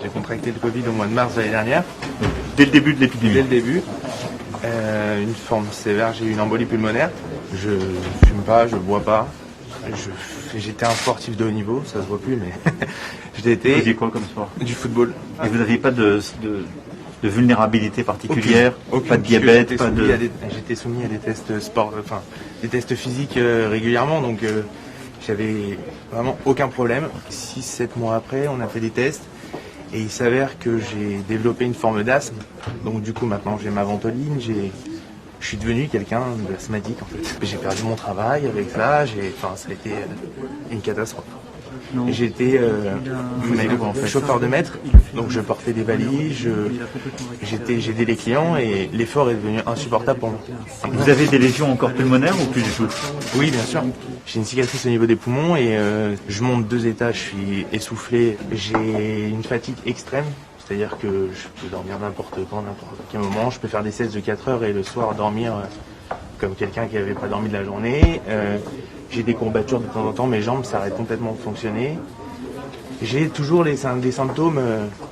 J'ai contracté le Covid au mois de mars de l'année dernière. Dès le début de l'épidémie. Dès le début. Une forme sévère, j'ai eu une embolie pulmonaire. Je fume pas, je bois pas. J'étais un sportif de haut niveau, ça se voit plus, mais Vous faisiez quoi comme sport? Du football. Et vous n'aviez pas de vulnérabilité particulière? Aucune. Pas de diabète, J'étais soumis à des tests sport, enfin des tests physiques régulièrement, donc j'avais vraiment aucun problème. 6-7 mois après, on a fait des tests et il s'avère que j'ai développé une forme d'asthme. Donc du coup maintenant j'ai ma ventoline, je suis devenu quelqu'un d'asthmatique en fait. J'ai perdu mon travail avec ça, ça a été une catastrophe. J'étais chauffeur de maître, donc je portais des valises, j'aidais les clients et l'effort est devenu insupportable pour moi. Vous avez des lésions encore pulmonaires ou plus du tout? Oui, bien sûr. J'ai une cicatrice au niveau des poumons et je monte 2 étages, je suis essoufflé. J'ai une fatigue extrême, c'est-à-dire que je peux dormir n'importe quand, n'importe quel moment. Je peux faire des siestes de 4 heures et le soir dormir comme quelqu'un qui n'avait pas dormi de la journée. J'ai des courbatures de temps en temps, mes jambes s'arrêtent complètement de fonctionner. J'ai toujours des symptômes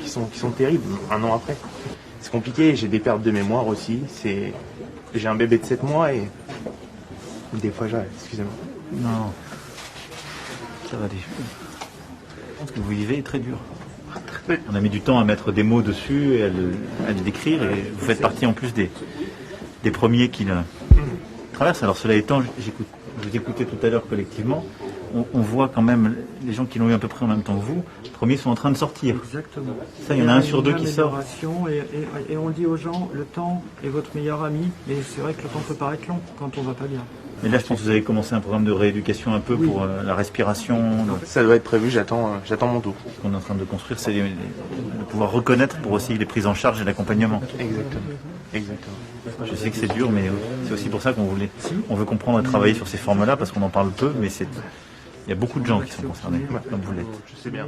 qui sont terribles, un an après. C'est compliqué, j'ai des pertes de mémoire aussi. J'ai un bébé de 7 mois et des fois j'arrête, excusez-moi. Non, ça va aller. Ce que vous vivez est très dur. On a mis du temps à mettre des mots dessus et à le décrire, et vous faites partie en plus des premiers qui le traversent. Alors cela étant, vous écoutez tout à l'heure collectivement, on voit quand même les gens qui l'ont eu à peu près en même temps que vous, les premiers sont en train de sortir. Exactement. Ça, il y en a un sur 2 qui sort. Et on dit aux gens, le temps est votre meilleur ami, mais c'est vrai que le temps peut paraître long quand on va pas bien. Mais là, je pense que vous avez commencé un programme de rééducation un peu pour la respiration. Ça doit être prévu, j'attends mon tour. Ce qu'on est en train de construire, c'est de pouvoir reconnaître pour aussi les prises en charge et l'accompagnement. Exactement. Je sais que c'est dur, mais c'est aussi pour ça on veut comprendre et travailler sur ces formes-là, parce qu'on en parle peu, mais il y a beaucoup de gens qui sont concernés, comme vous l'êtes. Je sais bien.